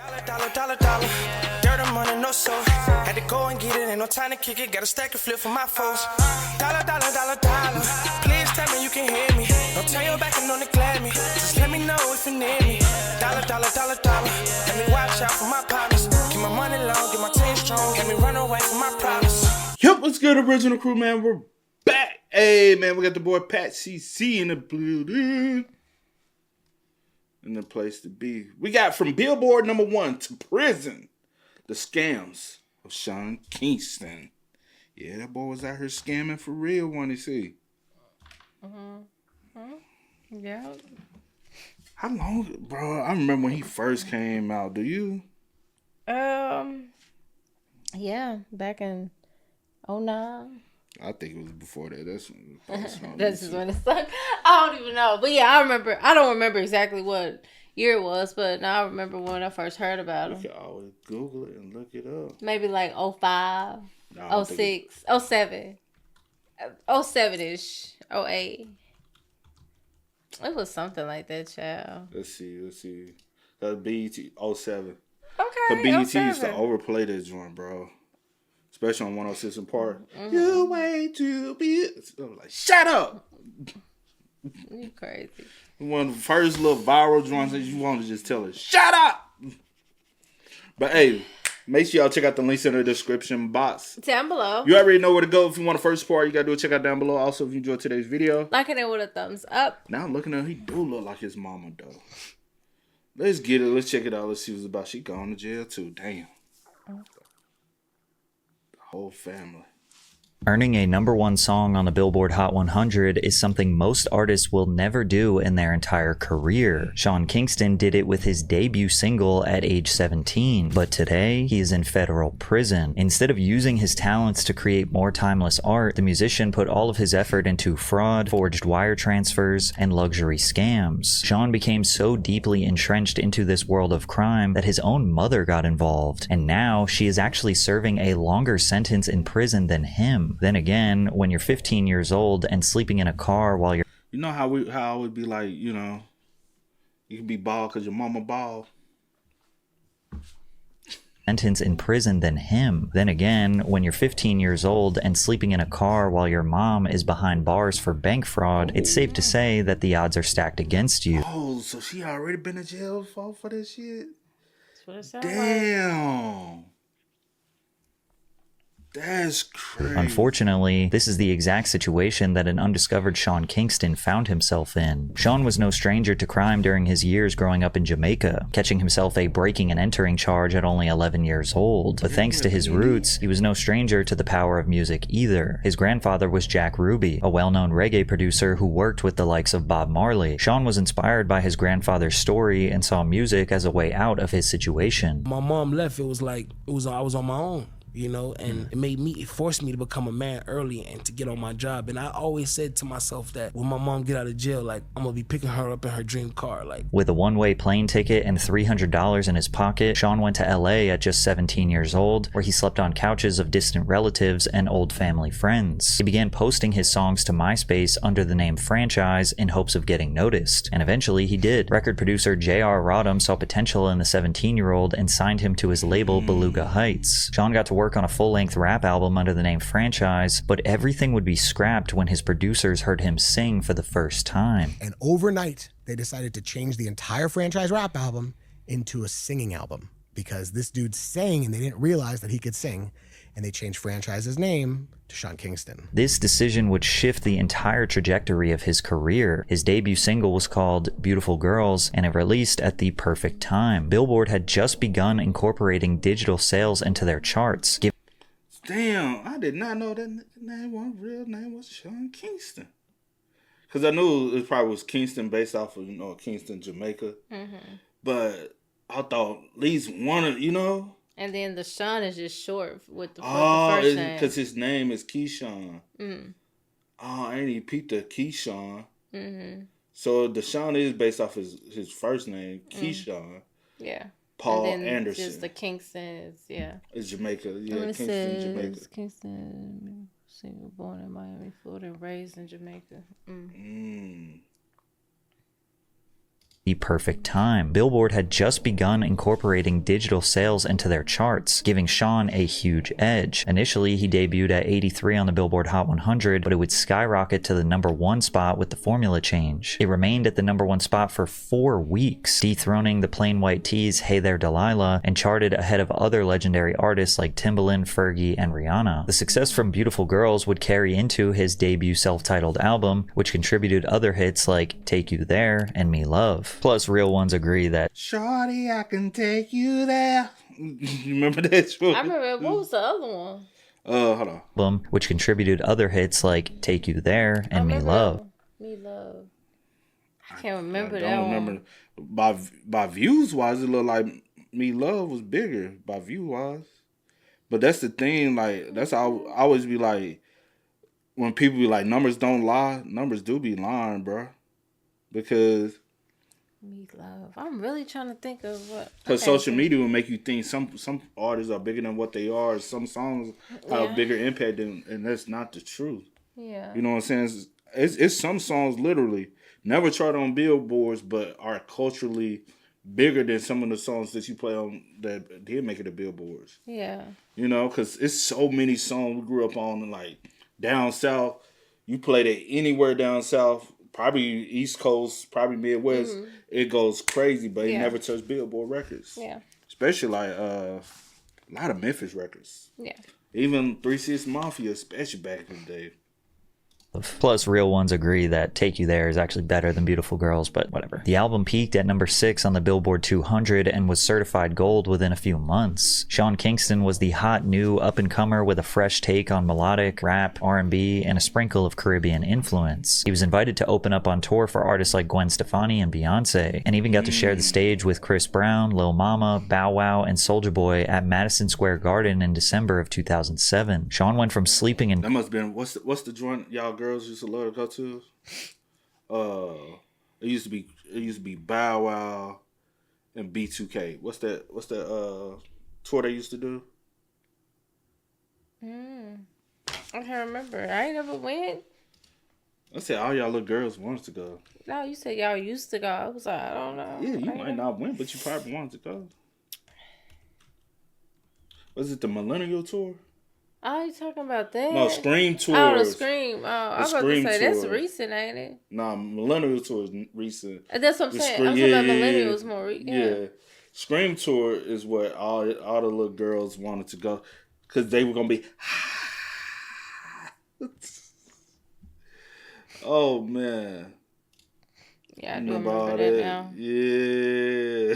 Dollar. Dirt and money, no soul. Had to go and get it, ain't no time to kick it. Got a stack and flip for my foes. Dollar. Please tell me you can hear me. Don't turn your back and don't neglect me. Just let me know if you need me. Dollar. Let me watch out for my partners. Keep my money long, get my team strong. Let me run away from my problems. Yep, what's good, original crew, man? We're back. Hey, man, we got the boy Pat CC in the building. In the place to be. We got from Billboard #1 to prison. The scams of Sean Kingston. Yeah, that boy was out here scamming for real, wanna see. Yeah. How long, bro? I remember when he first came out. Do you? Yeah, back in 2009. I think it was before that. That's This is when it stuck. I don't even know. But yeah, I remember. I don't remember exactly what year it was, but now I remember when I first heard about him. You can always Google it and look it up. Maybe like 05, 06, 07, 07-ish, 08. It was something like that, child. Let's see. That's BET 07. Okay, So BET used 07. to overplay this joint, bro. Especially on 106 and Park. You way too be. I was like, shut up. You crazy. One of the first little viral joints that you want to just tell her, shut up. But hey, make sure y'all check out the links in the description box. Down below. You already know where to go if you want the first part. You got to do a check out down below. Also, if you enjoyed today's video. Liking it with a thumbs up. Now looking at him, he do look like his mama, though. Let's get it. Let's check it out. Let's see what it's about. She gone to jail, too. Damn. Whole family. Earning a #1 song on the Billboard Hot 100 is something most artists will never do in their entire career. Sean Kingston did it with his debut single at age 17, but today he is in federal prison. Instead of using his talents to create more timeless art, the musician put all of his effort into fraud, forged wire transfers, and luxury scams. Sean became so deeply entrenched into this world of crime that his own mother got involved, and now she is actually serving a longer sentence in prison than him. Then again, when you're 15 years old and sleeping in a car while you're... You know how I would be like, you know, you can be bald because your mama bald. Sentence in prison than him. Then again, when you're 15 years old and sleeping in a car while your mom is behind bars for bank fraud, it's safe to say that the odds are stacked against you. Oh, so she already been in jail for this shit? That's what it sounds like. Damn. That's crazy. Unfortunately, this is the exact situation that an undiscovered Sean Kingston found himself in. Sean was no stranger to crime during his years growing up in Jamaica, catching himself a breaking and entering charge at only 11 years old. But thanks to his roots, he was no stranger to the power of music either. His grandfather was Jack Ruby, a well-known reggae producer who worked with the likes of Bob Marley. Sean was inspired by his grandfather's story and saw music as a way out of his situation. My mom left, I was on my own. You know, and it forced me to become a man early and to get on my job. And I always said to myself that when my mom get out of jail, like, I'm gonna be picking her up in her dream car. Like, with a one-way plane ticket and $300 in his pocket, Sean went to LA at just 17 years old, where he slept on couches of distant relatives and old family friends. He began posting his songs to MySpace under the name Franchise in hopes of getting noticed, and eventually he did. Record producer J.R. Rodham saw potential in the 17-year-old and signed him to his label Beluga Heights. Sean got to work on a full-length rap album under the name Franchise, but everything would be scrapped when his producers heard him sing for the first time. And overnight, they decided to change the entire Franchise rap album into a singing album because this dude sang and they didn't realize that he could sing, and they changed Franchise's name to Sean Kingston. This decision would shift the entire trajectory of his career. His debut single was called Beautiful Girls, and it released at the perfect time. Billboard had just begun incorporating digital sales into their charts. Damn, I did not know that real name was Sean Kingston. Because I knew it probably was Kingston based off of, Kingston, Jamaica. But I thought at least one of, And then the Sean is just short with the first name. Because his name is Keyshawn. Oh, ain't he Peter Keyshawn? So the Sean is based off his first name, Keyshawn. Yeah. Paul and then Anderson. Just the Kingston is, It's Jamaica. Yeah, Kingston, Jamaica. Kingston, born in Miami, Florida, and raised in Jamaica. the perfect time. Billboard had just begun incorporating digital sales into their charts, giving Sean a huge edge. Initially, he debuted at 83 on the Billboard Hot 100, but it would skyrocket to the #1 spot with the formula change. It remained at the #1 spot for 4 weeks, dethroning the Plain White Tees' Hey There Delilah, and charted ahead of other legendary artists like Timbaland, Fergie, and Rihanna. The success from Beautiful Girls would carry into his debut self-titled album, which contributed other hits like Take You There and Me Love. Plus, real ones agree that Shorty, I can take you there. You remember that? I remember, what was the other one? Hold on. album, which contributed other hits like Take You There and Me Love. Me Love. I can't remember I that don't one. remember. By views wise, it looked like Me Love was bigger by view wise. But that's the thing, like, that's how I always be like, when people be like, numbers don't lie, numbers do be lying, bro. Because Me Love. I'm really trying to think of what. Because okay, social media will make you think some artists are bigger than what they are. Some songs have a bigger impact than, and that's not the truth. Yeah. You know what I'm saying? It's some songs literally never chart on billboards, but are culturally bigger than some of the songs that you play on that did make it to billboards. Yeah. You know, because it's so many songs we grew up on, and like down south, you played it anywhere down south. Probably East Coast, probably Midwest, it goes crazy, but it never touched Billboard records. Yeah. Especially like a lot of Memphis records. Yeah. Even 3 6 Mafia, especially back in the day. Plus, real ones agree that Take You There is actually better than Beautiful Girls, but whatever. The album peaked at #6 on the Billboard 200 and was certified gold within a few months. Sean Kingston was the hot new up-and-comer with a fresh take on melodic, rap, R&B, and a sprinkle of Caribbean influence. He was invited to open up on tour for artists like Gwen Stefani and Beyonce, and even got to share the stage with Chris Brown, Lil Mama, Bow Wow, and Soulja Boy at Madison Square Garden in December of 2007. Sean went from sleeping in... That must have been, what's the joint y'all girls used to love to go to? It used to be Bow Wow and B2K. What's that tour they used to do? I can't remember. I ain't never went. I said all y'all little girls wanted to go. No, you said y'all used to go. I was like, I don't know. Yeah, you might not win, but you probably wanted to go. Was it the Millennial Tour? Oh, you talking about that? No, Scream Tour. Oh, the Scream. Oh, I was about to Scream say, that's Tour. recent, ain't it? Nah, Millennial Tour is recent. That's what I'm The saying. Scream- I'm talking about yeah, millennials more. Yeah. Scream Tour is what all the little girls wanted to go because they were gonna be. Oh man. Yeah, I do remember that now. Yeah.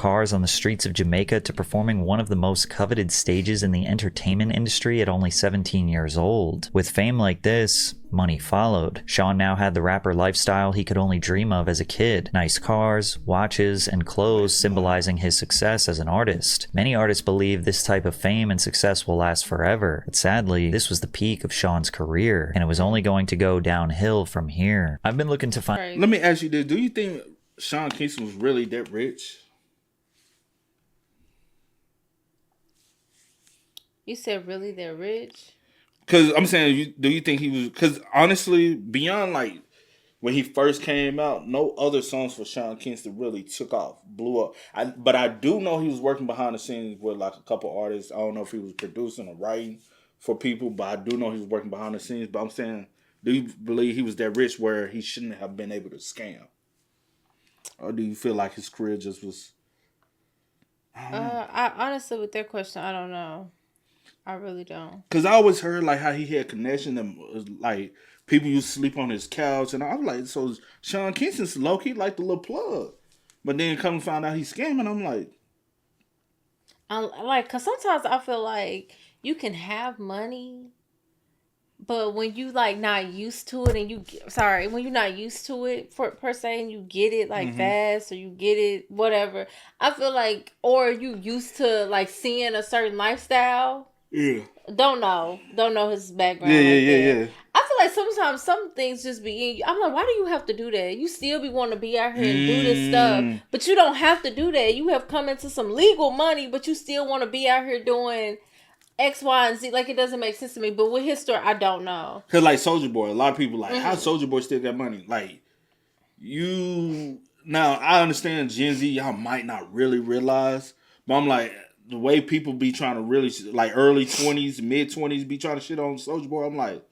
cars on the streets of Jamaica to performing one of the most coveted stages in the entertainment industry at only 17 years old. With fame like this, money followed. Sean now had the rapper lifestyle he could only dream of as a kid. Nice cars, watches, and clothes symbolizing his success as an artist. Many artists believe this type of fame and success will last forever, but sadly, this was the peak of Sean's career, and it was only going to go downhill from here. I've been looking to find... Let me ask you this. Do you think Sean Kingston was really that rich? You said really they're rich? Because I'm saying, do you think he was... Because honestly, beyond like when he first came out, no other songs for Sean Kingston really took off, blew up. But I do know he was working behind the scenes with like a couple artists. I don't know if he was producing or writing for people, but I do know he was working behind the scenes. But I'm saying, do you believe he was that rich where he shouldn't have been able to scam? Or do you feel like his career just was... I honestly, with that question, I don't know. I really don't. Because I always heard like how he had connection and like people used to sleep on his couch, and I was like, so Sean Kingston's low key like the little plug, but then come and find out he's scamming. I'm like, cause sometimes I feel like you can have money, but when you like not used to it, and when you're not used to it per se, and you get it like fast, or you get it whatever. I feel like, or you used to like seeing a certain lifestyle. yeah, Don't know his background. yeah. I feel like sometimes some things just be in you. I'm like, why do you have to do that? You still be wanting to be out here and do this stuff, but you don't have to do that. You have come into some legal money, but you still want to be out here doing X, Y, and Z. Like, it doesn't make sense to me. But with his story, I don't know. Cause like Soulja Boy, a lot of people like how Soulja Boy still got money. Like Now, I understand Gen Z, y'all might not really realize, but I'm like, the way people be trying to really, like early 20s, mid 20s, be trying to shit on Soulja Boy, I'm like,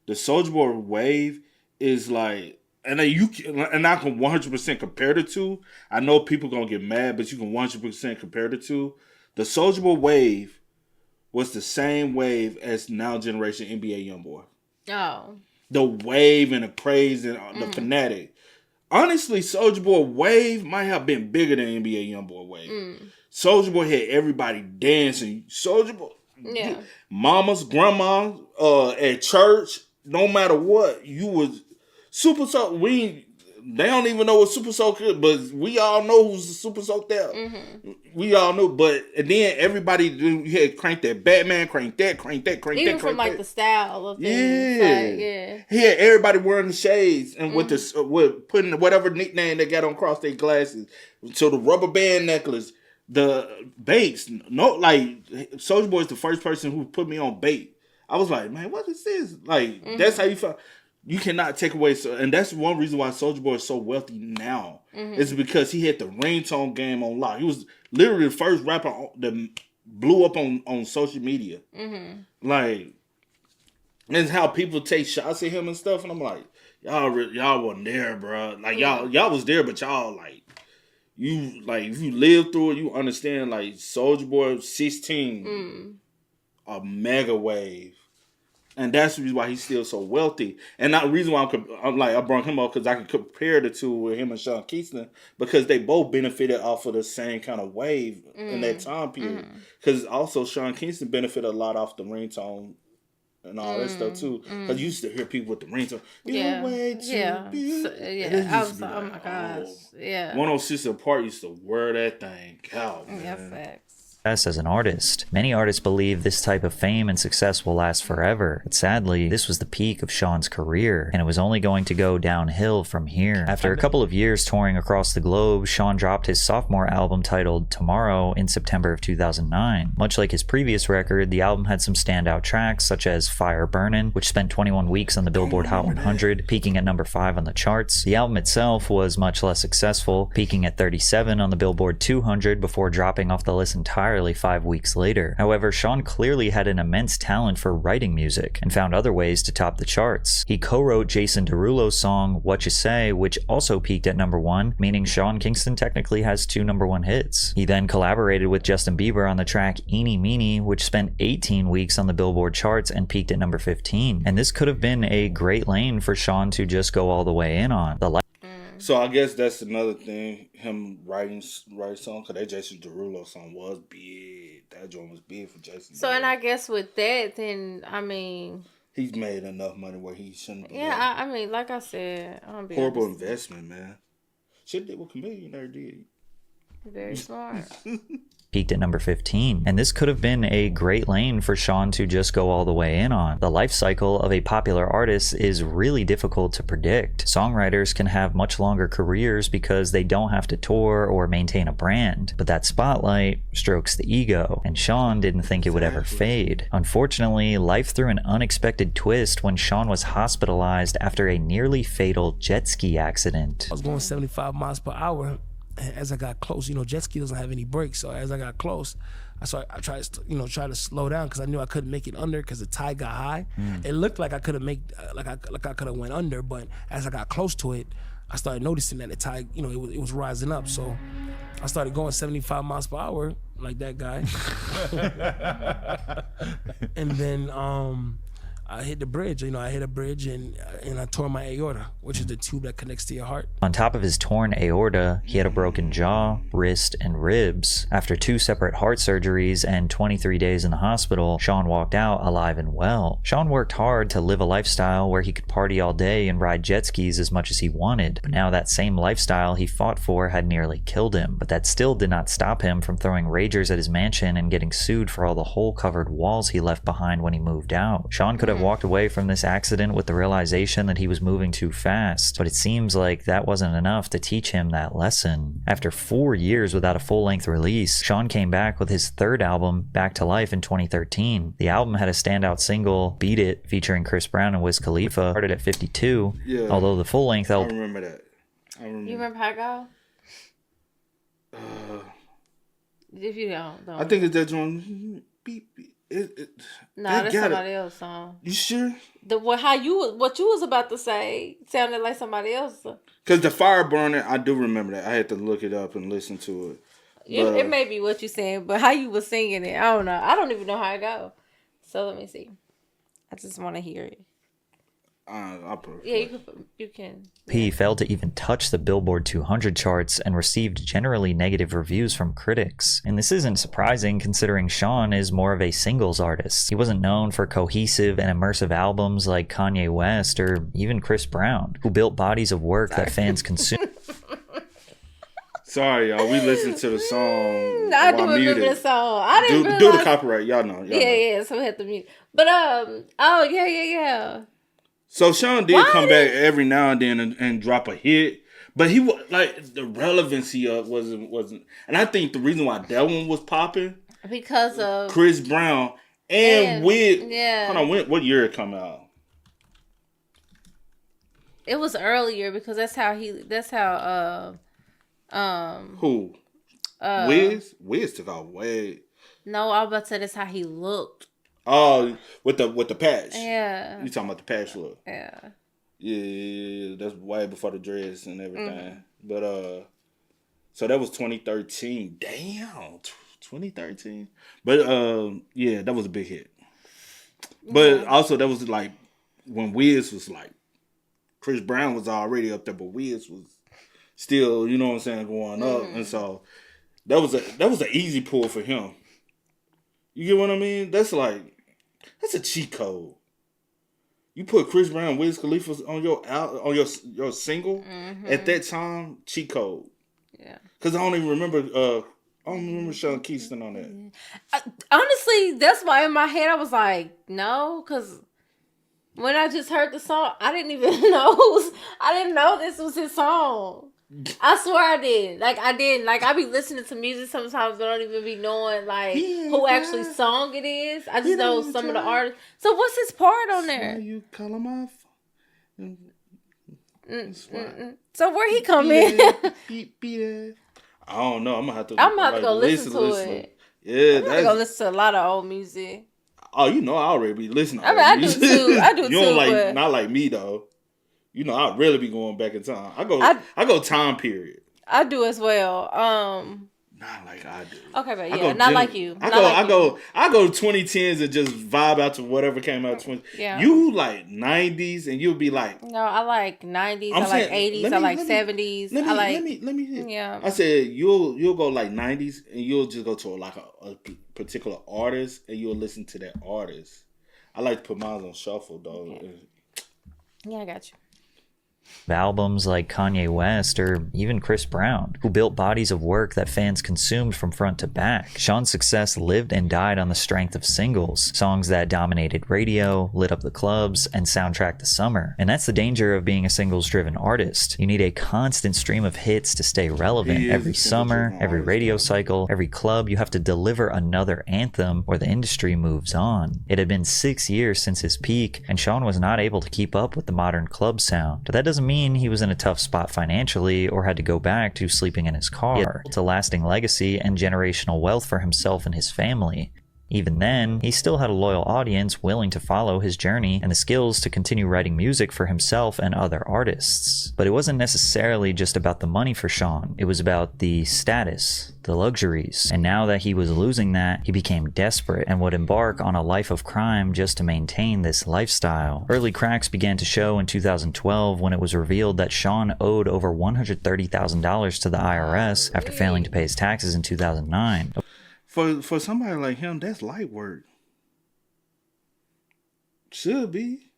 the Soulja Boy wave is like, and I can 100% compare the two. I know people gonna get mad, but you can 100% compare the two. The Soulja Boy wave was the same wave as now generation NBA YoungBoy. Oh. The wave and the praise and the fanatic. Honestly, Soulja Boy wave might have been bigger than NBA YoungBoy wave. Soulja Boy had everybody dancing. Soulja Boy, mamas, grandma, at church, no matter what, you was Super Soul. They don't even know what Super Soul is, but we all know who's the Super Soul there. We all know, and then everybody had crank that Batman, crank that. Even from like the style of things. He had everybody wearing the shades and with putting whatever nickname they got on across their glasses. So the rubber band necklace, the baits. No, like Soulja Boy is the first person who put me on bait. I was like, man, what is this? Like that's how you felt. You cannot take away, and that's one reason why Soulja Boy is so wealthy now. Is because he had the ringtone game on lock. He was literally the first rapper that blew up on social media. Like, that's how people take shots at him and stuff. And I'm like, y'all wasn't there, bro. Like y'all was there, but y'all like, if you live through it, you understand. Like Soulja Boy 16, a mega wave. And that's the reason why he's still so wealthy. And not the reason why I brought him up because I can compare the two with him and Sean Kingston because they both benefited off of the same kind of wave in that time period. Because also Sean Kingston benefited a lot off the ringtone and all that stuff too. Because you used to hear people with the ringtone. Oh my gosh. Yeah. 106 and Park used to wear that thing out, man. Yeah, facts. As an artist. Many artists believe this type of fame and success will last forever, but sadly, this was the peak of Sean's career, and it was only going to go downhill from here. After a couple of years touring across the globe, Sean dropped his sophomore album titled Tomorrow in September of 2009. Much like his previous record, the album had some standout tracks such as Fire Burnin', which spent 21 weeks on the Billboard Hot 100, peaking at number 5 on the charts. The album itself was much less successful, peaking at 37 on the Billboard 200 before dropping off the list entirely 5 weeks later. However, Sean clearly had an immense talent for writing music and found other ways to top the charts. He co-wrote Jason Derulo's song What You Say, which also peaked at number 1, meaning Sean Kingston technically has 2 number 1 hits. He then collaborated with Justin Bieber on the track Eeny Meeny, which spent 18 weeks on the Billboard charts and peaked at number 15. And this could have been a great lane for Sean to just go all the way in on. So I guess that's another thing, him writing song, because that Jason Derulo song was big. That joint was big for Jason Derulo. And I guess with that, then, I mean... He's made enough money where he shouldn't be. Yeah, I mean, like I said, I'm be horrible honest. investment, man. Shit did what Chameleon never did. Very smart. Peaked at number 15, and this could have been a great lane for Sean to just go all the way in on. The life cycle of a popular artist is really difficult to predict. Songwriters can have much longer careers because they don't have to tour or maintain a brand, but that spotlight strokes the ego, and Sean didn't think it would ever fade. Unfortunately, life threw an unexpected twist when Sean was hospitalized after a nearly fatal jet ski accident. I was going 75 miles per hour. As I got close, jet ski doesn't have any brakes. So as I got close, I tried to slow down because I knew I couldn't make it under because the tide got high. It looked like I could have went under, but as I got close to it, I started noticing that the tide, it was rising up. So I started going 75 miles per hour like that guy, and then I hit the bridge. I hit a bridge and I tore my aorta, which is the tube that connects to your heart. On top of his torn aorta, he had a broken jaw, wrist, and ribs. After 2 separate heart surgeries and 23 days in the hospital, Sean walked out alive and well. Sean worked hard to live a lifestyle where he could party all day and ride jet skis as much as he wanted. But now that same lifestyle he fought for had nearly killed him. But that still did not stop him from throwing ragers at his mansion and getting sued for all the hole-covered walls he left behind when he moved out. Sean could have walked away from this accident with the realization that he was moving too fast, but it seems like that wasn't enough to teach him that lesson. After 4 years without a full-length release, Sean came back with his 3rd album, Back to Life, in 2013. The album had a standout single, Beat It, featuring Chris Brown and Wiz Khalifa, started at 52, although the full-length I album... remember that. I remember. You remember how it go? If you don't. I think it's that joint. Beep, beep. No, that's somebody else's song. You sure? What you was about to say sounded like somebody else. Because the fire burning, I do remember that. I had to look it up and listen to it. It may be what you saying, but how you was singing it, I don't know. I don't even know how it go. So let me see. I just want to hear it. I'll put it. Yeah, you can. He failed to even touch the Billboard 200 charts and received generally negative reviews from critics. And this isn't surprising considering Sean is more of a singles artist. He wasn't known for cohesive and immersive albums like Kanye West or even Chris Brown, who built bodies of work that fans consumed. Sorry, y'all. We listened to the song. I do remember the song. I didn't realize. Do the copyright. Y'all know. Yeah. So we had to mute. But oh yeah. So Sean did come back every now and then and drop a hit, but he was like the relevancy of wasn't. And I think the reason why that one was popping because of Chris Brown and with yeah. Hold on, what year it come out? It was earlier because that's how who Wiz took off way. No, I was about to say that's how he looked. Oh, with the patch. Yeah. You talking about the patch look? Yeah. Yeah, that's way before the dress and everything. But so that was 2013. Damn, 2013. But yeah, that was a big hit. But also that was like when Wiz was like, Chris Brown was already up there, but Wiz was still, you know what I'm saying, going up, and so that was an easy pull for him. You get what I mean? That's a cheat code. You put Chris Brown, Wiz Khalifa on your single at that time, cheat code. Yeah. Because I don't even remember Sean Kingston on that. Honestly, that's why in my head I was like, no, because when I just heard the song, I didn't know this was his song. I swear I did. Like, I didn't. Like, I be listening to music sometimes, but I don't even be knowing, like, who actually song it is. I just know some of the artists. So, what's his part on there? You call him off. So, where he come in? I don't know. I'm going to have to go listen to it. Yeah, I'm going to go listen to a lot of old music. Oh, you know, I already be listening to I do too. I do too. You don't not like me, though. You know, I really be going back in time. I go time period. I do as well. Not like I do. Okay, but yeah, not like you. I go 2010s and just vibe out to whatever came out 20. Yeah. You like 90s and you'll be like. No, I like 90s. I like 80s. I like 70s. Let me hear. Yeah. I said you'll go like 90s and you'll just go to a particular artist and you'll listen to that artist. I like to put mine on shuffle though. Okay. Yeah, I got you. Albums like Kanye West or even Chris Brown, who built bodies of work that fans consumed from front to back. Sean's success lived and died on the strength of singles, songs that dominated radio, lit up the clubs, and soundtracked the summer. And that's the danger of being a singles-driven artist. You need a constant stream of hits to stay relevant. Every summer, every radio cycle, every club, you have to deliver another anthem or the industry moves on. It had been 6 years since his peak, and Sean was not able to keep up with the modern club sound. But that doesn't mean he was in a tough spot financially or had to go back to sleeping in his car. It's a lasting legacy and generational wealth for himself and his family. Even then, he still had a loyal audience willing to follow his journey and the skills to continue writing music for himself and other artists. But it wasn't necessarily just about the money for Sean. It was about the status, the luxuries. And now that he was losing that, he became desperate and would embark on a life of crime just to maintain this lifestyle. Early cracks began to show in 2012 when it was revealed that Sean owed over $130,000 to the IRS after failing to pay his taxes in 2009. For somebody like him, that's light work. Should be.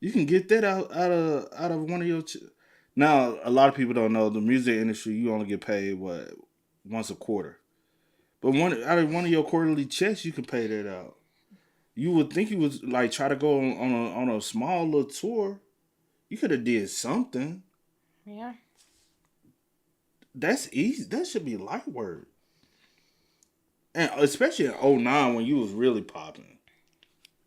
You can get that out of one of your. Now, a lot of people don't know the music industry. You only get paid once a quarter, but out of one of your quarterly checks, you can pay that out. You would think you would like try to go on a small little tour. You could have did something. Yeah. That's easy. That should be light work. And especially in 2009 when you was really popping.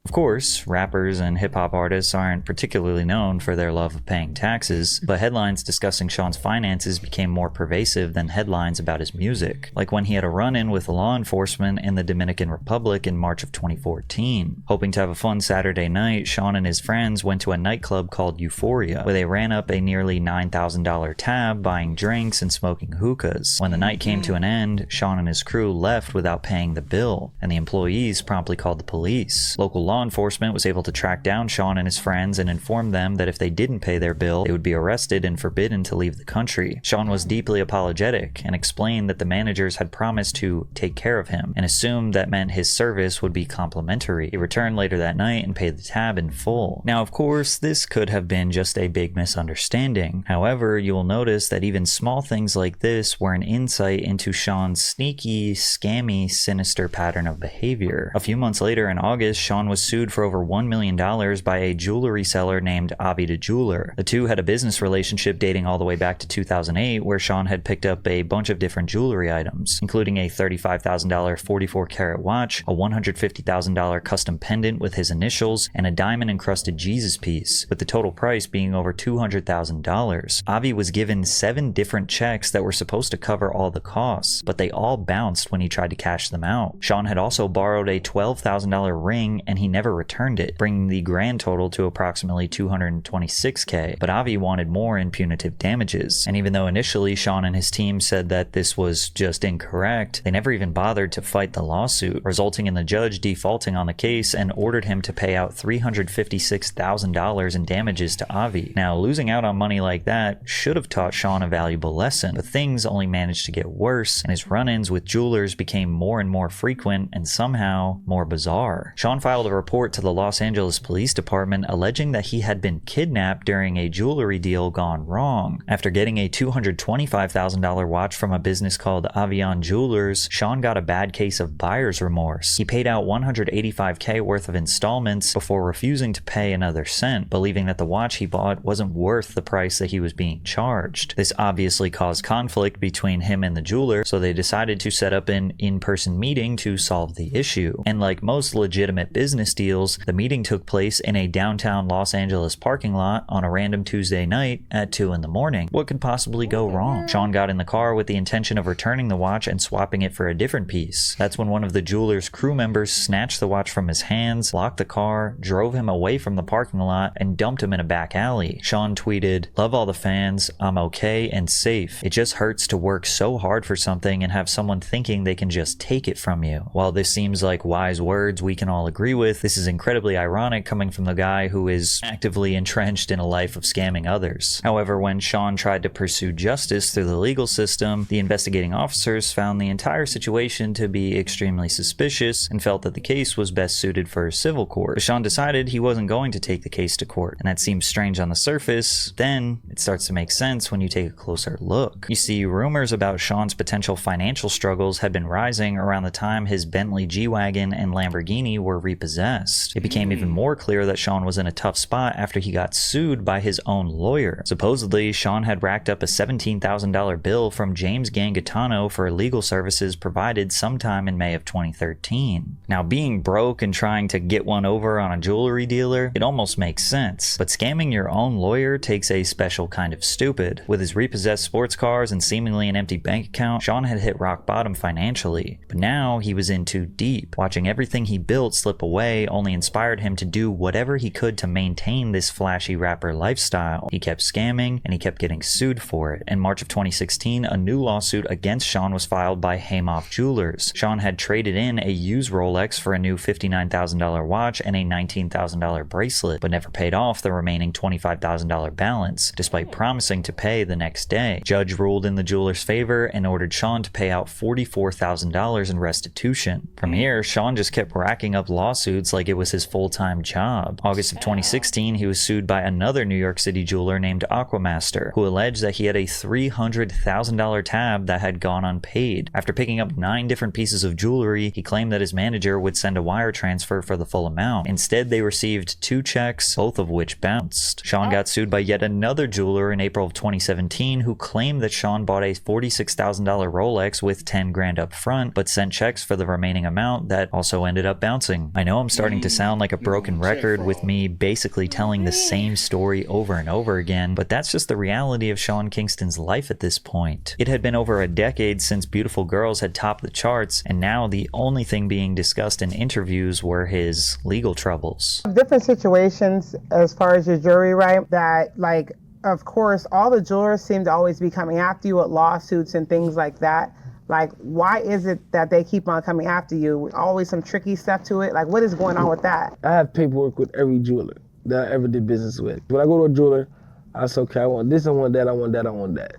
Of course, rappers and hip-hop artists aren't particularly known for their love of paying taxes, but headlines discussing Sean's finances became more pervasive than headlines about his music, like when he had a run-in with law enforcement in the Dominican Republic in March of 2014. Hoping to have a fun Saturday night, Sean and his friends went to a nightclub called Euphoria, where they ran up a nearly $9,000 tab buying drinks and smoking hookahs. When the night came to an end, Sean and his crew left without paying the bill, and the employees promptly called the police. Local law enforcement was able to track down Sean and his friends and inform them that if they didn't pay their bill, they would be arrested and forbidden to leave the country. Sean was deeply apologetic and explained that the managers had promised to take care of him and assumed that meant his service would be complimentary. He returned later that night and paid the tab in full. Now, of course, this could have been just a big misunderstanding. However, you will notice that even small things like this were an insight into Sean's sneaky, scammy, sinister pattern of behavior. A few months later in August, Sean was sued for over $1 million by a jewelry seller named Avi the Jeweler. The two had a business relationship dating all the way back to 2008, where Sean had picked up a bunch of different jewelry items, including a $35,000 44-carat watch, a $150,000 custom pendant with his initials, and a diamond-encrusted Jesus piece, with the total price being over $200,000. Avi was given 7 different checks that were supposed to cover all the costs, but they all bounced when he tried to cash them out. Sean had also borrowed a $12,000 ring, and he never returned it, bringing the grand total to approximately $226K, but Avi wanted more in punitive damages. And even though initially Sean and his team said that this was just incorrect, they never even bothered to fight the lawsuit, resulting in the judge defaulting on the case and ordered him to pay out $356,000 in damages to Avi. Now, losing out on money like that should have taught Sean a valuable lesson, but things only managed to get worse, and his run-ins with jewelers became more and more frequent and somehow more bizarre. Sean filed a report to the Los Angeles Police Department alleging that he had been kidnapped during a jewelry deal gone wrong. After getting a $225,000 watch from a business called Avion Jewelers, Sean got a bad case of buyer's remorse. He paid out $185K worth of installments before refusing to pay another cent, believing that the watch he bought wasn't worth the price that he was being charged. This obviously caused conflict between him and the jeweler, so they decided to set up an in-person meeting to solve the issue. And like most legitimate business deals, the meeting took place in a downtown Los Angeles parking lot on a random Tuesday night at 2 in the morning. What could possibly go wrong? Sean got in the car with the intention of returning the watch and swapping it for a different piece. That's when one of the jeweler's crew members snatched the watch from his hands, locked the car, drove him away from the parking lot, and dumped him in a back alley. Sean tweeted, "Love all the fans, I'm okay and safe. It just hurts to work so hard for something and have someone thinking they can just take it from you." While this seems like wise words we can all agree with, this is incredibly ironic coming from the guy who is actively entrenched in a life of scamming others. However, when Sean tried to pursue justice through the legal system, the investigating officers found the entire situation to be extremely suspicious and felt that the case was best suited for a civil court. But Sean decided he wasn't going to take the case to court, and that seems strange on the surface. Then it starts to make sense when you take a closer look. You see, rumors about Sean's potential financial struggles had been rising around the time his Bentley G-Wagon and Lamborghini were repossessed. It became even more clear that Sean was in a tough spot after he got sued by his own lawyer. Supposedly, Sean had racked up a $17,000 bill from James Gangitano for legal services provided sometime in May of 2013. Now, being broke and trying to get one over on a jewelry dealer, it almost makes sense, but scamming your own lawyer takes a special kind of stupid. With his repossessed sports cars and seemingly an empty bank account, Sean had hit rock bottom financially, but now he was in too deep. Watching everything he built slip away only inspired him to do whatever he could to maintain this flashy rapper lifestyle. He kept scamming and he kept getting sued for it. In March of 2016, a new lawsuit against Sean was filed by Haymoff Jewelers. Sean had traded in a used Rolex for a new $59,000 watch and a $19,000 bracelet, but never paid off the remaining $25,000 balance, despite promising to pay the next day. Judge ruled in the jeweler's favor and ordered Sean to pay out $44,000 in restitution. From here, Sean just kept racking up lawsuits like it was his full-time job. August of 2016, he was sued by another New York City jeweler named Aquamaster, who alleged that he had a $300,000 tab that had gone unpaid. After picking up 9 different pieces of jewelry, he claimed that his manager would send a wire transfer for the full amount. Instead, they received 2 checks, both of which bounced. Sean got sued by yet another jeweler in April of 2017 who claimed that Sean bought a $46,000 Rolex with $10,000 up front, but sent checks for the remaining amount that also ended up bouncing. I know I'm I'm starting to sound like a broken record with me basically telling the same story over and over again, but that's just the reality of Sean Kingston's life at this point. It had been over a decade since Beautiful Girls had topped the charts, and now the only thing being discussed in interviews were his legal troubles. Different situations as far as your jewelry, right? That, like, of course, all the jewelers seem to always be coming after you with lawsuits and things like that. Like, why is it that they keep on coming after you? Always some tricky stuff to it. Like, what is going on with that? I have paperwork with every jeweler that I ever did business with. When I go to a jeweler, I say, okay, I want this, I want that, I want that, I want that.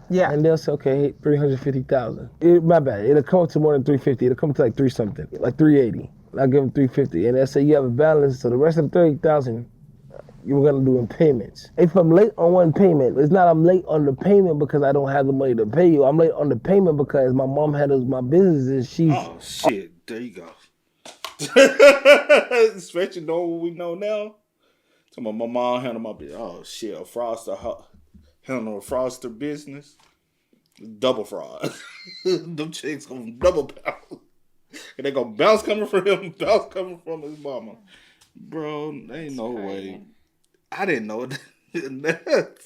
Yeah. And they'll say, okay, $350,000. My bad, it'll come to more than $350. It'll come to like $3 something, like $380. I'll give them $350, and they'll say you have a balance, so the rest of the $30,000 you're gonna do in payments. If I'm late on one payment, it's not I'm late on the payment because I don't have the money to pay you. I'm late on the payment because my mom handles my business and she's... Oh, shit. There you go. Especially knowing what we know now. Talking about my mom handle my business. Oh, shit. A fraudster handle a fraudster business. Double fraud. Them chicks gonna double bounce. And they gonna bounce coming from him, bounce coming from his mama. Bro, there ain't no way. I didn't know that.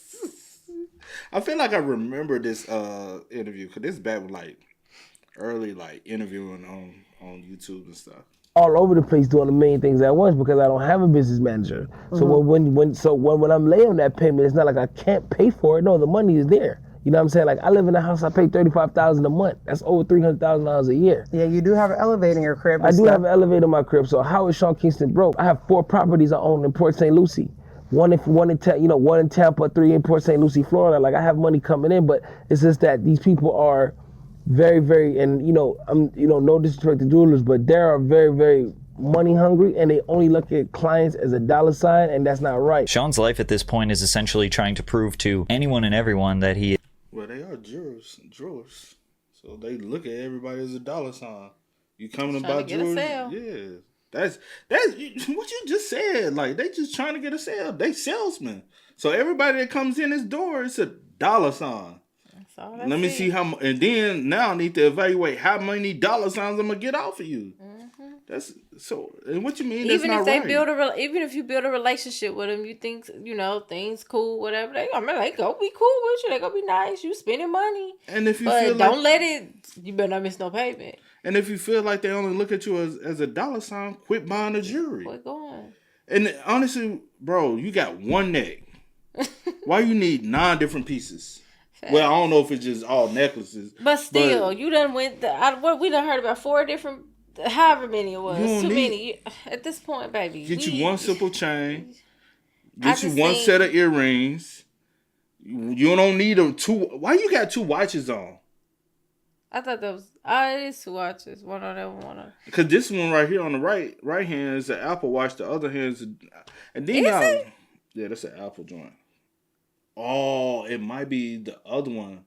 I feel like I remember this interview because this back with like early like interviewing on YouTube and stuff. All over the place doing the main things at once because I don't have a business manager. So when I'm late on that payment, it's not like I can't pay for it. No, the money is there. You know what I'm saying? Like, I live in a house, I pay $35,000 a month. That's over $300,000 a year. Yeah, you do have an elevator in your crib. I do have an elevator in my crib. So how is Sean Kingston broke? I have 4 properties I own in Port St. Lucie. One in Tampa, 3 in Port St. Lucie, Florida. Like, I have money coming in, but it's just that these people are very, very, and no disrespect to jewelers, but they are very, very money hungry, and they only look at clients as a dollar sign, and that's not right. Sean's life at this point is essentially trying to prove to anyone and everyone that he... Well, they are jewelers, so they look at everybody as a dollar sign. You coming to buy jewelry? Yeah. That's what you just said. Like, they just trying to get a sale. They salesmen. So everybody that comes in this door, it's a dollar sign. Let me see how much. And then now I need to evaluate how many dollar signs I'm gonna get off of you. Mm-hmm. That's so. And what you mean? Even that's if not they right. even if you build a relationship with them, you think things cool, whatever. They gonna be cool with you. They gonna be nice. You spending money. And if you feel don't let it. You better not miss no payment. And if you feel like they only look at you as a dollar sign, quit buying the jewelry. Quit going. And honestly, bro, you got one neck. Why you need 9 different pieces? Fact. Well, I don't know if it's just all necklaces. But still, you done went. We done heard about 4 different, however many it was. Too many. At this point, baby. Get you one simple chain. Get you one set of earrings. You don't need 2. Why you got 2 watches on? I thought that was. It is 2 watches. One on that one. Because this one right here on the right hand is an Apple Watch. The other hand is, and then yeah, that's an Apple joint. Oh, it might be the other one.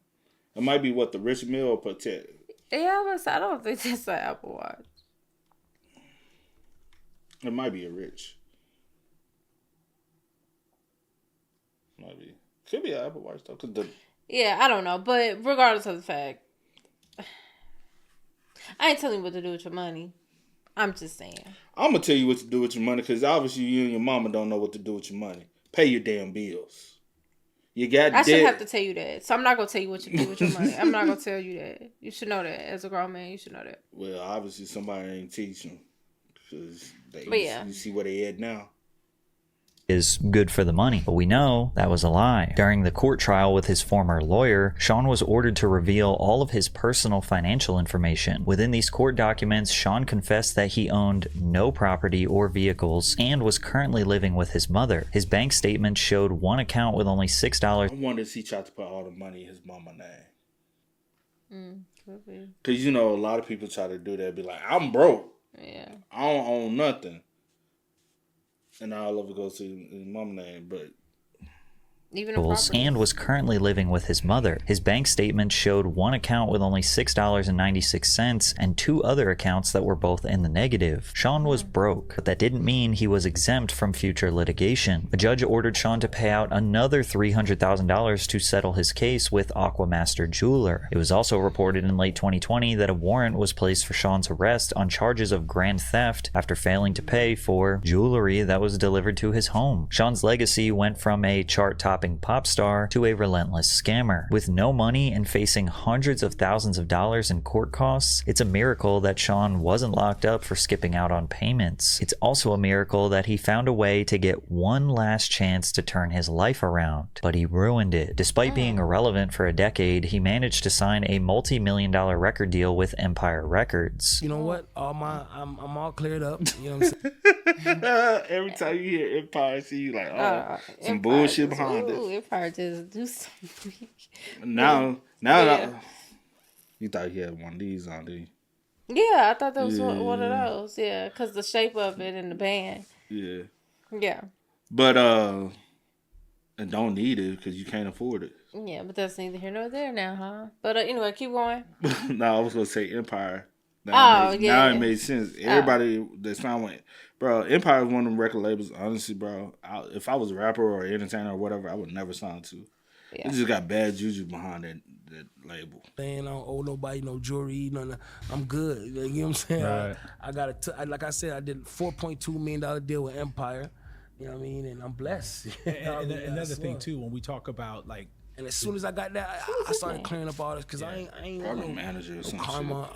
It might be what the Rich Mill protect. Yeah, I don't think that's an Apple Watch. It might be a Rich. Might be. Could be an Apple Watch though. Yeah, I don't know, but regardless of the fact, I ain't telling you what to do with your money. I'm just saying. I'm gonna tell you what to do with your money because obviously you and your mama don't know what to do with your money. Pay your damn bills. You got debt. I shouldn't have to tell you that. So I'm not going to tell you what to do with your money. I'm not going to tell you that. You should know that. As a grown man, you should know that. Well, obviously somebody ain't teaching. Because you see where they at now. Is good for the money, but we know that was a lie. During the court trial with his former lawyer, Sean was ordered to reveal all of his personal financial information. Within these court documents, Sean confessed that he owned no property or vehicles and was currently living with his mother. His bank statement showed one account with only $6. I wonder if he tried to put all the money in his mama's name. Could be. Because, a lot of people try to do that. Be like, I'm broke. Yeah. I don't own nothing. And all of it goes to his mom's name, but Even a property. and was currently living with his mother. His bank statement showed one account with only $6.96 and two other accounts that were both in the negative. Sean was broke, but that didn't mean he was exempt from future litigation. A judge ordered Sean to pay out another $300,000 to settle his case with Aquamaster Jeweler. It was also reported in late 2020 that a warrant was placed for Sean's arrest on charges of grand theft after failing to pay for jewelry that was delivered to his home. Sean's legacy went from a chart-topping pop star to a relentless scammer. With no money and facing hundreds of thousands of dollars in court costs, it's a miracle that Sean wasn't locked up for skipping out on payments. It's also a miracle that he found a way to get one last chance to turn his life around, but he ruined it. Despite being irrelevant for a decade, he managed to sign a multi-million-dollar record deal with Empire Records. You know what? I'm all cleared up. You know what I'm saying? Every time you hear Empire, see you like, oh, some bullshit behind it. Empire just do something. Now, Yeah. you thought you had one of these on, did you? Yeah, I thought that was one of those. Yeah, because the shape of it and the band. Yeah. Yeah. But, and don't need it because you can't afford it. Yeah, but that's neither here nor there now, huh? But anyway, keep going. No, I was going to say Empire. Now it made sense. Everybody that's found one. Bro, Empire is one of them record labels, honestly, bro. If I was a rapper or entertainer or whatever, I would never sign to. Yeah. It just got bad juju behind that label. Man, I don't owe nobody no jewelry, nothing. I'm good. You know what I'm saying? Right. I got like I said, I did a $4.2 million deal with Empire. You know what I mean? And I'm blessed. And another thing too, when we talk about like, and as soon as I got that, I started clearing up all this because I ain't Probably manager or some karma.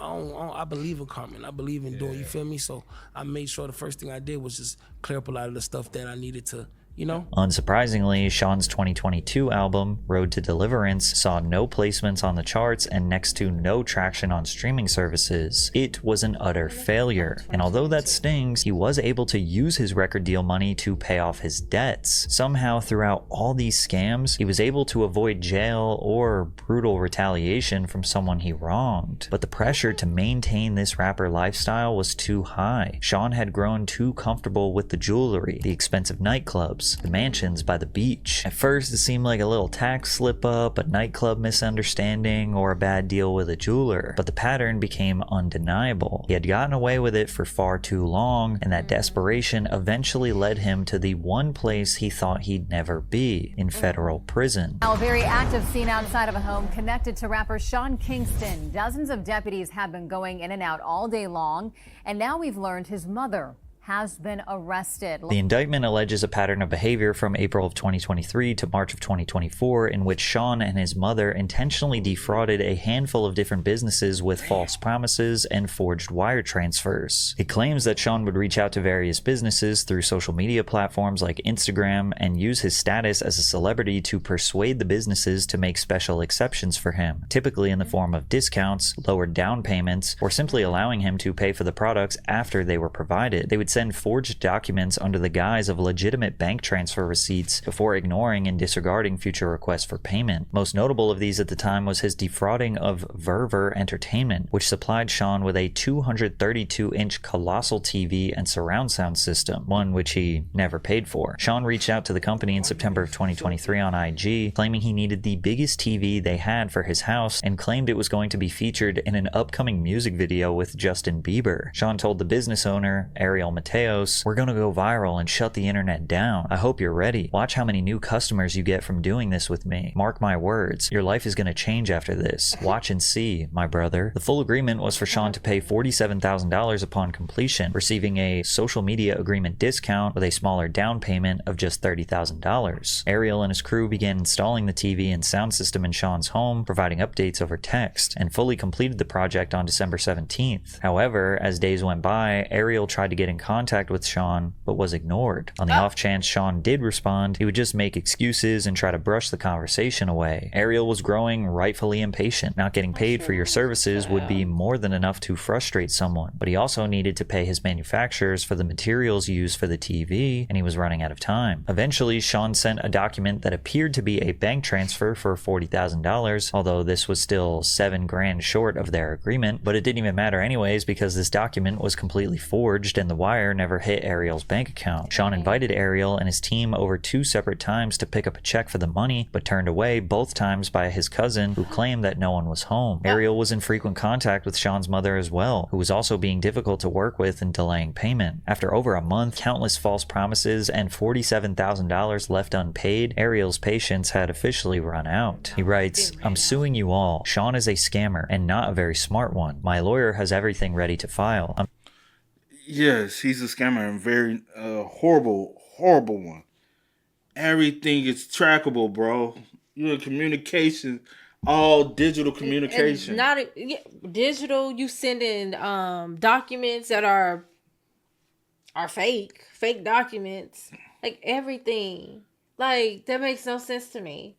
I believe in karma and I believe in doing. You feel me? So I made sure the first thing I did was just clear up a lot of the stuff that I needed to. You know? Unsurprisingly, Sean's 2022 album, Road to Deliverance, saw no placements on the charts and next to no traction on streaming services. It was an utter failure. And although that stings, he was able to use his record deal money to pay off his debts. Somehow, throughout all these scams, he was able to avoid jail or brutal retaliation from someone he wronged. But the pressure to maintain this rapper lifestyle was too high. Sean had grown too comfortable with the jewelry, the expensive nightclubs, the mansions by the beach. At first, it seemed like a little tax slip up, a nightclub misunderstanding, or a bad deal with a jeweler, but the pattern became undeniable. He had gotten away with it for far too long, and that desperation eventually led him to the one place he thought he'd never be, in federal prison. Now, a very active scene outside of a home connected to rapper Sean Kingston. Dozens of deputies have been going in and out all day long, and now we've learned his mother has been arrested. The indictment alleges a pattern of behavior from April of 2023 to March of 2024 in which Sean and his mother intentionally defrauded a handful of different businesses with false promises and forged wire transfers. It claims that Sean would reach out to various businesses through social media platforms like Instagram and use his status as a celebrity to persuade the businesses to make special exceptions for him, typically in the form of discounts, lowered down payments, or simply allowing him to pay for the products after they were provided. They would send forged documents under the guise of legitimate bank transfer receipts before ignoring and disregarding future requests for payment. Most notable of these at the time was his defrauding of Verver Entertainment, which supplied Sean with a 232-inch colossal TV and surround sound system, one which he never paid for. Sean reached out to the company in September of 2023 on IG, claiming he needed the biggest TV they had for his house and claimed it was going to be featured in an upcoming music video with Justin Bieber. Sean told the business owner, Ariel Mateos, "We're gonna go viral and shut the internet down. I hope you're ready. Watch how many new customers you get from doing this with me. Mark my words. Your life is gonna change after this. Watch and see, my brother." The full agreement was for Sean to pay $47,000 upon completion, receiving a social media agreement discount with a smaller down payment of just $30,000. Ariel and his crew began installing the TV and sound system in Sean's home, providing updates over text, and fully completed the project on December 17th. However, as days went by, Ariel tried to get in contact with Sean, but was ignored. On the off chance Sean did respond, he would just make excuses and try to brush the conversation away. Ariel was growing rightfully impatient. Not getting paid for your services would be more than enough to frustrate someone, but he also needed to pay his manufacturers for the materials used for the TV, and he was running out of time. Eventually, Sean sent a document that appeared to be a bank transfer for $40,000, although this was still $7,000 short of their agreement, but it didn't even matter anyways because this document was completely forged and the wire wire never hit Ariel's bank account. Sean invited Ariel and his team over 2 separate times to pick up a check for the money, but turned away both times by his cousin, who claimed that no one was home. Ariel was in frequent contact with Sean's mother as well, who was also being difficult to work with and delaying payment. After over a month, countless false promises, and $47,000 left unpaid, Ariel's patience had officially run out. He writes, "I'm suing you all. Sean is a scammer and not a very smart one. My lawyer has everything ready to file. Yes, he's a scammer and very horrible one. Everything is trackable, bro. You're in communication, all digital communication. Not digital. You sending documents that are fake documents, like everything. Like, that makes no sense to me.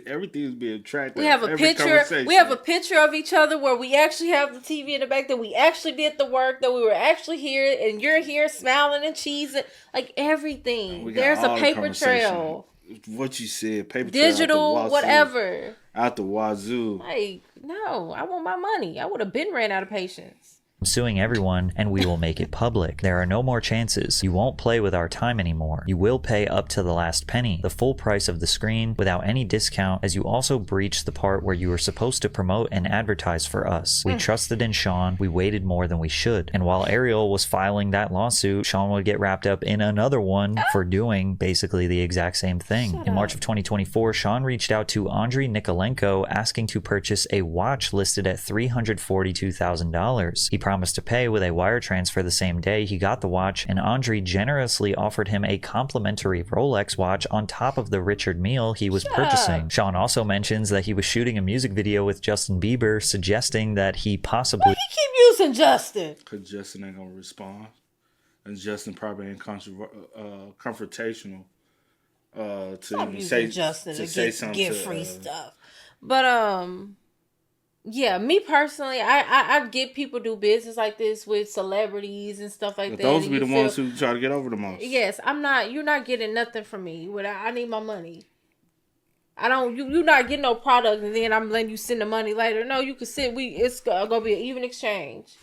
Everything is being tracked. We have a picture. We have a picture of each other where we actually have the TV in the back, that we actually did the work, that we were actually here, and you're here smiling and cheesing. Like, everything. There's a paper trail. What you said, paper digital, trail. whatever. Out the wazoo. Like, no, I want my money. I would have been ran out of patience. I'm suing everyone, and we will make it public. There are no more chances. You won't play with our time anymore. You will pay up to the last penny, the full price of the screen, without any discount, as you also breached the part where you were supposed to promote and advertise for us. We trusted in Sean. We waited more than we should. And while Ariel was filing that lawsuit, Sean would get wrapped up in another one for doing basically the exact same thing. In March of 2024, Sean reached out to Andriy Nikolenko asking to purchase a watch listed at $342,000. He promised to pay with a wire transfer the same day he got the watch, and Andriy generously offered him a complimentary Rolex watch on top of the Richard Mille he was purchasing. Sean also mentions that he was shooting a music video with Justin Bieber, suggesting that he possibly... Why he keep using Justin? Because Justin ain't gonna respond. And Justin probably ain't confrontational to even say, Justin to say something get to, free stuff. But yeah, me personally, I get people do business like this with celebrities and stuff like that. Those be the ones who try to get over the most. Yes, you're not getting nothing from me. I need my money. You're not getting no product and then I'm letting you send the money later. No, you can send, it's gonna be an even exchange.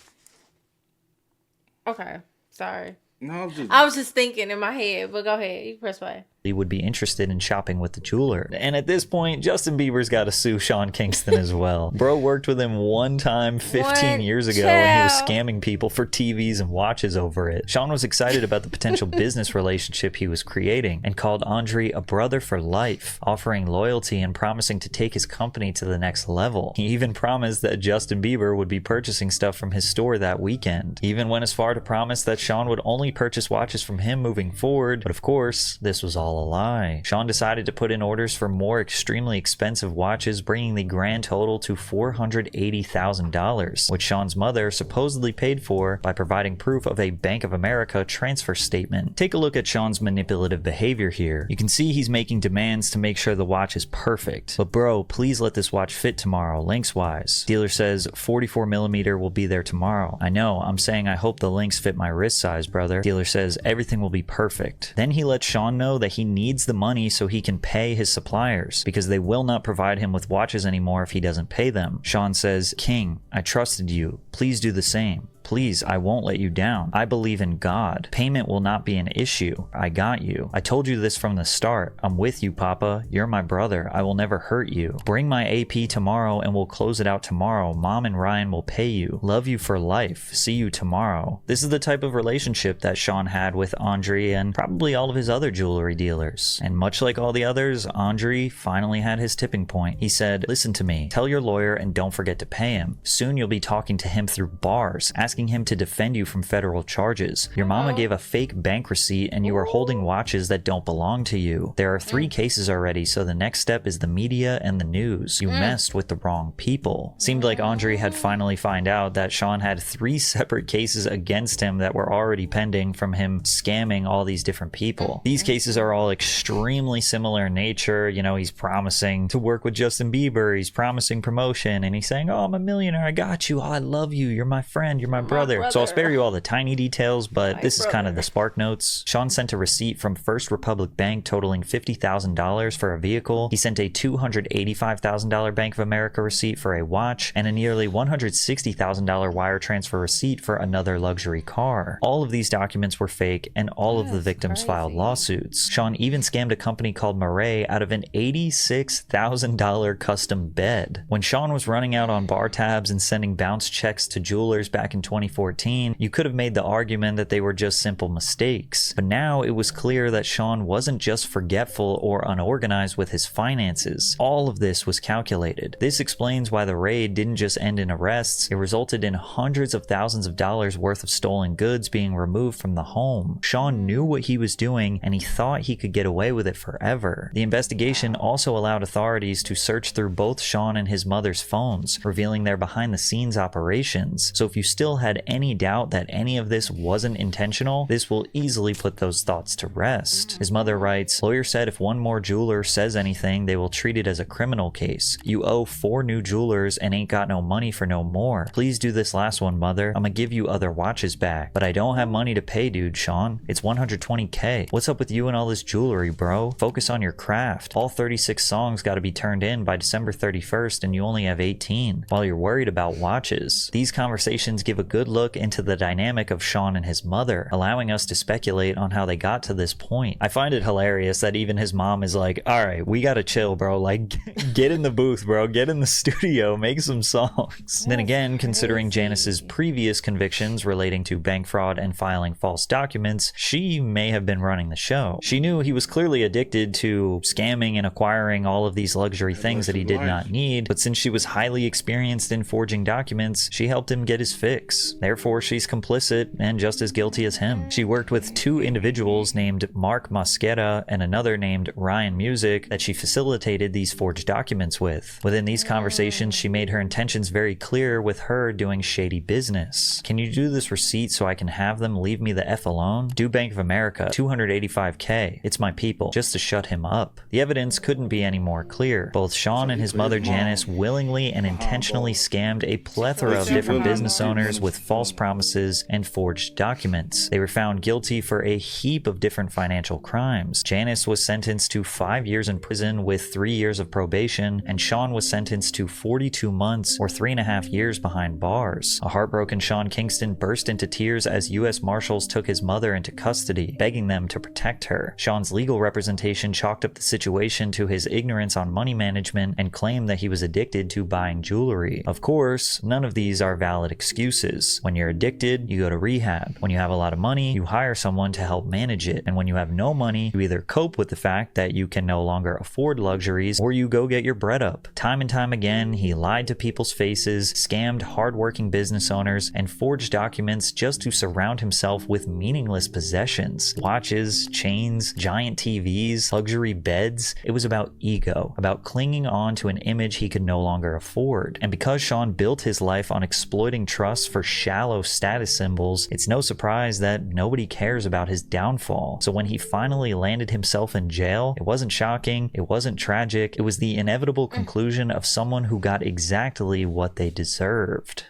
Okay, sorry. No, I was just thinking in my head, but go ahead, you press play. He would be interested in shopping with the jeweler. And at this point, Justin Bieber's got to sue Sean Kingston as well. Bro worked with him one time 15 years ago, and he was scamming people for TVs and watches over it. Sean was excited about the potential business relationship he was creating and called Andriy a brother for life, offering loyalty and promising to take his company to the next level. He even promised that Justin Bieber would be purchasing stuff from his store that weekend. He even went as far to promise that Sean would only purchase watches from him moving forward, but of course, this was all a lie. Sean decided to put in orders for more extremely expensive watches, bringing the grand total to $480,000, which Sean's mother supposedly paid for by providing proof of a Bank of America transfer statement. Take a look at Sean's manipulative behavior here. You can see he's making demands to make sure the watch is perfect. But bro, please let this watch fit tomorrow, links-wise. Dealer says 44mm will be there tomorrow. I know, I'm saying I hope the links fit my wrist size, brother. Dealer says everything will be perfect. Then he lets Sean know that he needs the money so he can pay his suppliers, because they will not provide him with watches anymore if he doesn't pay them. Sean says, "King, I trusted you. Please do the same. Please, I won't let you down. I believe in God. Payment will not be an issue. I got you. I told you this from the start. I'm with you, Papa. You're my brother. I will never hurt you. Bring my AP tomorrow and we'll close it out tomorrow. Mom and Ryan will pay you. Love you for life. See you tomorrow." This is the type of relationship that Sean had with Andriy and probably all of his other jewelry dealers. And much like all the others, Andriy finally had his tipping point. He said, "Listen to me. Tell your lawyer and don't forget to pay him. Soon you'll be talking to him through bars, asking him to defend you from federal charges. Your mama gave a fake bank receipt and you are holding watches that don't belong to you. There are 3 cases already, so the next step is the media and the news. You messed with the wrong people." Seemed like Andriy had finally found out that Sean had 3 separate cases against him that were already pending from him scamming all these different people. These cases are all extremely similar in nature. You know, he's promising to work with Justin Bieber, he's promising promotion, and he's saying, "Oh, I'm a millionaire, I got you, oh, I love you, you're my friend, you're my brother. So I'll spare you all the tiny details, but this is kind of the spark notes. Sean sent a receipt from First Republic Bank totaling $50,000 for a vehicle. He sent a $285,000 Bank of America receipt for a watch and a nearly $160,000 wire transfer receipt for another luxury car. All of these documents were fake, and all of the victims filed lawsuits. Sean even scammed a company called Murray out of an $86,000 custom bed. When Sean was running out on bar tabs and sending bounce checks to jewelers back in 2014, you could have made the argument that they were just simple mistakes. But now it was clear that Sean wasn't just forgetful or unorganized with his finances. All of this was calculated. This explains why the raid didn't just end in arrests. It resulted in hundreds of thousands of dollars worth of stolen goods being removed from the home. Sean knew what he was doing, and he thought he could get away with it forever. The investigation also allowed authorities to search through both Sean and his mother's phones, revealing their behind-the-scenes operations. So if you still had any doubt that any of this wasn't intentional, this will easily put those thoughts to rest. His mother writes, "Lawyer said if one more jeweler says anything, they will treat it as a criminal case. You owe 4 new jewelers and ain't got no money for no more. Please do this last one, mother. I'ma give you other watches back. But I don't have money to pay, dude, Sean. It's $120K. What's up with you and all this jewelry, bro? Focus on your craft. All 36 songs gotta be turned in by December 31st and you only have 18, while you're worried about watches." These conversations give a good look into the dynamic of Sean and his mother, allowing us to speculate on how they got to this point. I find it hilarious that even his mom is like, alright, we gotta chill, bro. Like, get in the booth, bro. Get in the studio. Make some songs. Then again, considering Janice's previous convictions relating to bank fraud and filing false documents, she may have been running the show. She knew he was clearly addicted to scamming and acquiring all of these luxury things that he did not need, but since she was highly experienced in forging documents, she helped him get his fix. Therefore, she's complicit and just as guilty as him. She worked with 2 individuals named Mark Mosqueda and another named Ryan Music that she facilitated these forged documents with. Within these conversations, she made her intentions very clear with her doing shady business. "Can you do this receipt so I can have them leave me the F alone? Do Bank of America, $285K. It's my people," just to shut him up. The evidence couldn't be any more clear. Both Sean and his mother Janice willingly and intentionally scammed a plethora of different business owners with false promises and forged documents. They were found guilty for a heap of different financial crimes. Janice was sentenced to 5 years in prison with 3 years of probation, and Sean was sentenced to 42 months or 3.5 years behind bars. A heartbroken Sean Kingston burst into tears as U.S. Marshals took his mother into custody, begging them to protect her. Sean's legal representation chalked up the situation to his ignorance on money management and claimed that he was addicted to buying jewelry. Of course, none of these are valid excuses. When you're addicted, you go to rehab. When you have a lot of money, you hire someone to help manage it. And when you have no money, you either cope with the fact that you can no longer afford luxuries, or you go get your bread up. Time and time again, he lied to people's faces, scammed hardworking business owners, and forged documents just to surround himself with meaningless possessions. Watches, chains, giant TVs, luxury beds. It was about ego, about clinging on to an image he could no longer afford. And because Sean built his life on exploiting trust for shallow status symbols, it's no surprise that nobody cares about his downfall. So when he finally landed himself in jail, it wasn't shocking, it wasn't tragic, it was the inevitable conclusion of someone who got exactly what they deserved.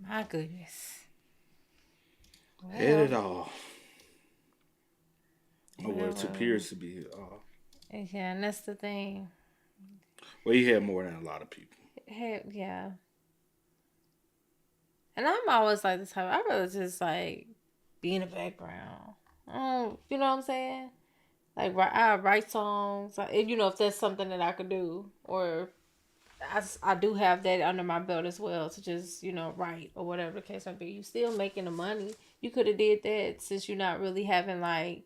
My goodness. Well, Hit it off. Or it appears to be off. Yeah, and that's the thing. Well, he had more than a lot of people. Yeah. And I'm always like this type. I'd rather just like be in the background. You know what I'm saying? Like I write songs. You know, if that's something that I could do, or I do have that under my belt as well to just, you know, write or whatever the case might be. You still making the money. You could have did that since you're not really having like,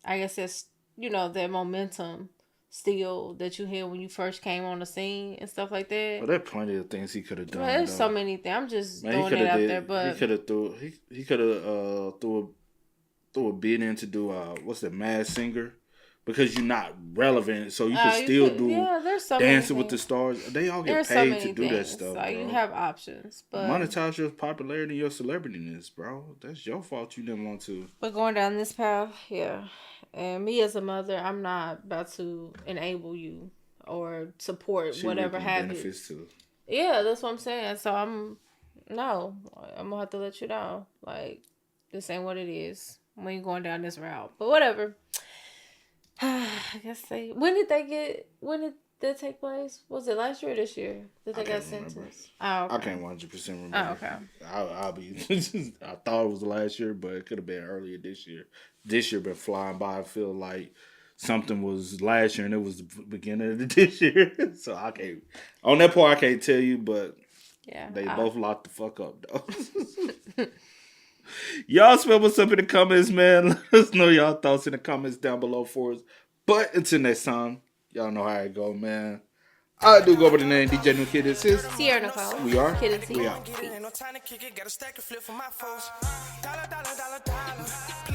I guess that's, you know, that momentum still that you had when you first came on the scene and stuff like that. Well, there are plenty of things he could have done. Well, there's so many things. I'm just throwing it out there, but he could have threw a bid in to do what's that, Masked Singer, because you're not relevant, so you can still do Dancing with the Stars. They all get paid to do that stuff. So you have options, but monetize your popularity, your celebrityness, bro. That's your fault. You didn't want to. But going down this path, yeah. And me as a mother, I'm not about to enable you or support whatever habits. Too. Yeah, that's what I'm saying. So I'm No, I'm gonna have to let you know. Like, this ain't what it is. We ain't going down this route. But whatever. I guess when did that take place? Was it last year or this year that they got sentenced? Oh, okay. I can't 100% remember. Oh, okay. I'll be. I thought it was last year, but it could have been earlier this year. This year been flying by. I feel like something was last year and it was the beginning of this year. So I can't. On that part, I can't tell you, but yeah, they both locked the fuck up though. Y'all spell what's up in the comments, man. Let us know y'all thoughts in the comments down below for us. But until next time, y'all know how it go, man. I do go by the name DJ New Kid. This is Sierra Nicole. We are. Kid and C. We out. Ain't no time to kick it, got a stack of flip for my foes. Dollar, dollar, dollar, dollar.